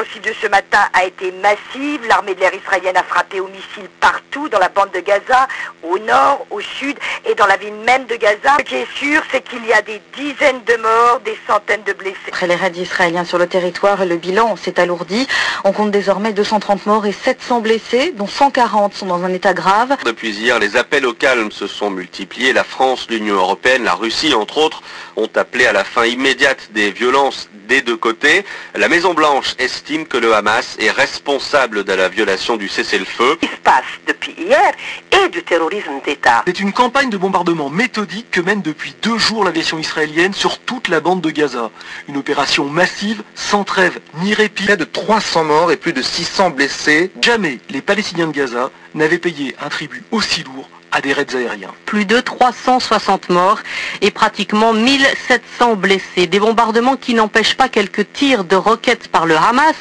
L'offensive de ce matin a été massive. L'armée de l'air israélienne a frappé au missile partout dans la bande de Gaza, au nord, au sud et dans la ville même de Gaza. Ce qui est sûr, c'est qu'il y a des dizaines de morts, des centaines de blessés. Après les raids israéliens sur le territoire, le bilan s'est alourdi. On compte désormais 230 morts et 700 blessés, dont 140 sont dans un état grave. Depuis hier, les appels au calme se sont multipliés. La France, l'Union européenne, la Russie, entre autres, ont appelé à la fin immédiate des violences des deux côtés. La Maison-Blanche estime que le Hamas est responsable de la violation du cessez-le-feu. Ce qui se passe depuis hier est du terrorisme d'État. C'est une campagne de bombardement méthodique que mène depuis 2 jours l'aviation israélienne sur toute la bande de Gaza. Une opération massive, sans trêve ni répit. Près de 300 morts et plus de 600 blessés. Jamais les Palestiniens de Gaza n'avaient payé un tribut aussi lourd à des raids aériens. Plus de 360 morts et pratiquement 1700 blessés. Des bombardements qui n'empêchent pas quelques tirs de roquettes par le Hamas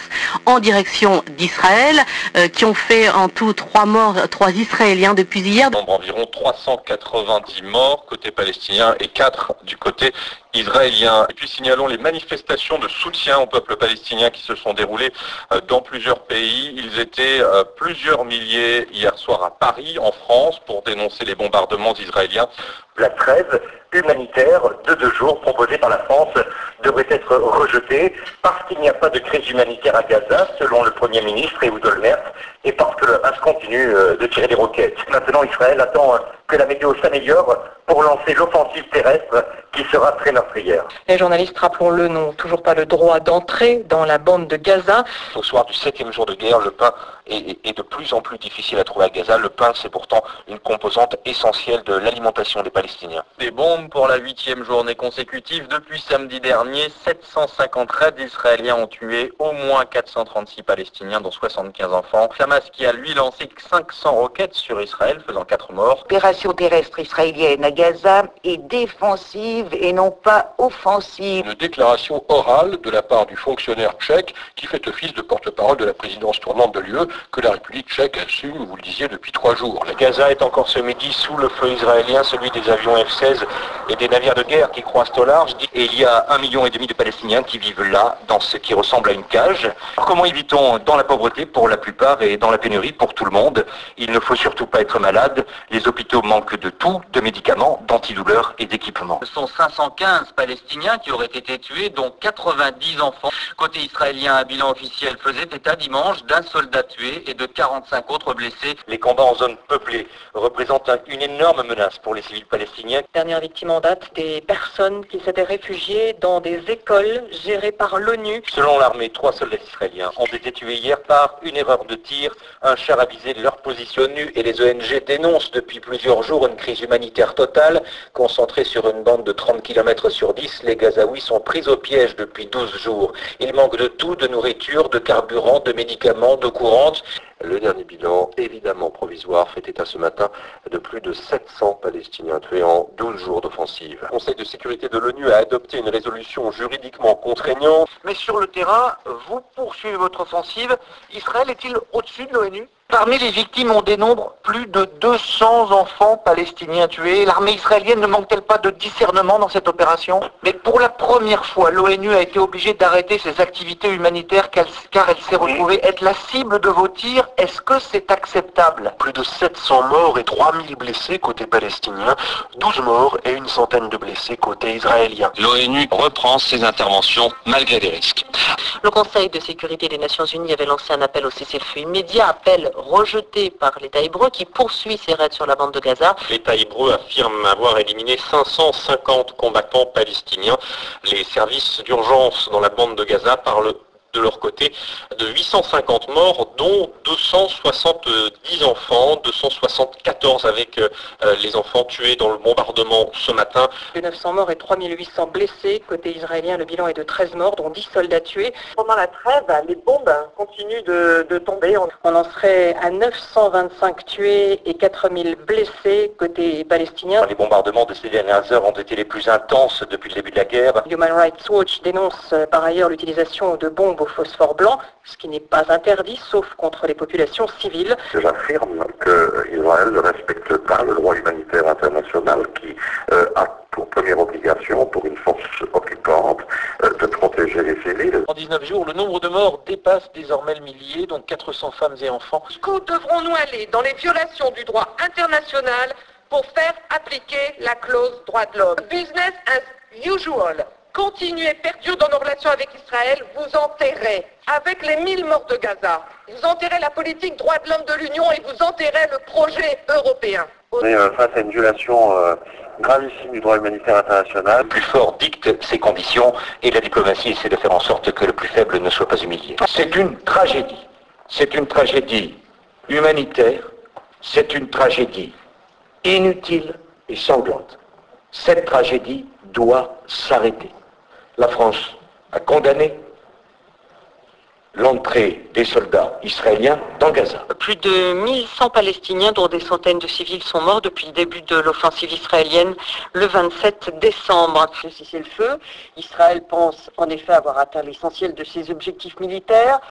en direction d'Israël, qui ont fait en tout 3 morts, 3 Israéliens depuis hier. Environ 390 morts côté palestinien et 4 du côté israélien. Et puis signalons les manifestations de soutien au peuple palestinien qui se sont déroulées dans plusieurs pays. Ils étaient plusieurs milliers hier soir à Paris, en France, pour dénoncer les bombardements israéliens. La trêve humanitaire de 2 jours proposée par la France devrait être rejetée parce qu'il n'y a pas de crise humanitaire à Gaza, selon le Premier ministre Ehud Olmert, et parce que le Hamas continue de tirer des roquettes. Maintenant, Israël attend que la météo s'améliore pour lancer l'offensive terrestre qui sera très meurtrière. Les journalistes, rappelons-le, n'ont toujours pas le droit d'entrer dans la bande de Gaza. Au soir du 7e jour de guerre, le pain est de plus en plus difficile à trouver à Gaza. Le pain, c'est pourtant une composante essentielle de l'alimentation des Palestiniens. Des bombes pour la 8e journée consécutive. Depuis samedi dernier, 750 raids israéliens ont tué au moins 436 Palestiniens, dont 75 enfants. Hamas qui a lui lancé 500 roquettes sur Israël, faisant 4 morts. L'opération terrestre israélienne à Gaza est défensive et non pas offensive. Une déclaration orale de la part du fonctionnaire tchèque qui fait office de porte-parole de la présidence tournante de l'UE que la République tchèque assume, vous le disiez, depuis 3 jours. La Gaza est encore ce midi sous le feu israélien, celui des avions F-16 et des navires de guerre qui croisent au large. Et il y a 1,5 million de Palestiniens qui vivent là, dans ce qui ressemble à une cage. Comment évitons dans la pauvreté pour la plupart et dans la pénurie pour tout le monde? Il ne faut surtout pas être malade. Les hôpitaux manquent de tout, de médicaments, d'antidouleurs et d'équipements. Ce sont 515 Palestiniens qui auraient été tués, dont 90 enfants. Côté israélien, un bilan officiel faisait état dimanche d'un soldat tué et de 45 autres blessés. Les combats en zone peuplée représentent une énorme menace pour les civils palestiniens. Dernière victime en date, des personnes qui s'étaient réfugiées dans des écoles gérées par l'ONU. Selon l'armée, 3 soldats israéliens ont été tués hier par une erreur de tir. Un char avisé de leur position. l'ONU et les ONG dénoncent depuis plusieurs jours une crise humanitaire totale. Concentrée sur une bande de 30 km sur 10, les Gazaouis sont pris au piège depuis 12 jours. Il manque de tout, de nourriture, de carburant, de médicaments, d'eau courante. Le dernier bilan, évidemment provisoire, fait état ce matin de plus de 700 Palestiniens tués en 12 jours d'offensive. Le Conseil de sécurité de l'ONU a adopté une résolution juridiquement contraignante. Mais sur le terrain, vous poursuivez votre offensive. Israël est-il au-dessus de l'ONU ? Parmi les victimes, on dénombre plus de 200 enfants palestiniens tués. L'armée israélienne ne manque-t-elle pas de discernement dans cette opération ? Mais pour la première fois, l'ONU a été obligée d'arrêter ses activités humanitaires car elle s'est retrouvée être la cible de vos tirs. Est-ce que c'est acceptable ? Plus de 700 morts et 3000 blessés côté palestinien, 12 morts et une centaine de blessés côté israélien. L'ONU reprend ses interventions malgré les risques. Le Conseil de sécurité des Nations Unies avait lancé un appel au cessez-le-feu immédiat, appel rejeté par l'État hébreu qui poursuit ses raids sur la bande de Gaza. L'État hébreu affirme avoir éliminé 550 combattants palestiniens. Les services d'urgence dans la bande de Gaza parlent de leur côté de 850 morts, dont 270 enfants, 274 avec les enfants tués dans le bombardement ce matin. 900 morts et 3800 blessés. Côté israélien, le bilan est de 13 morts, dont 10 soldats tués. Pendant la trêve, les bombes continuent de tomber. On en serait à 925 tués et 4000 blessés côté palestinien. Les bombardements de ces dernières heures ont été les plus intenses depuis le début de la guerre. Human Rights Watch dénonce par ailleurs l'utilisation de bombes au phosphore blanc, ce qui n'est pas interdit, sauf contre les populations civiles. J'affirme que Israël ne respecte pas le droit humanitaire international qui a pour première obligation pour une force occupante de protéger les civils. En 19 jours, le nombre de morts dépasse désormais le millier, donc 400 femmes et enfants. Jusqu'où devrons-nous aller dans les violations du droit international pour faire appliquer la clause droits de l'homme? Business as usual. Continuez, perdure dans nos relations avec Israël, vous enterrez, avec les 1000 morts de Gaza, vous enterrez la politique droits de l'homme de l'Union et vous enterrez le projet européen. On est face à une violation gravissime du droit humanitaire international. Le plus fort dicte ses conditions et la diplomatie essaie de faire en sorte que le plus faible ne soit pas humilié. C'est une tragédie. C'est une tragédie humanitaire. C'est une tragédie inutile et sanglante. Cette tragédie doit s'arrêter. La France a condamné l'entrée des soldats israéliens dans Gaza. Plus de 1100 Palestiniens, dont des centaines de civils, sont morts depuis le début de l'offensive israélienne le 27 décembre. Le cessez-le-feu, Israël pense en effet avoir atteint l'essentiel de ses objectifs militaires.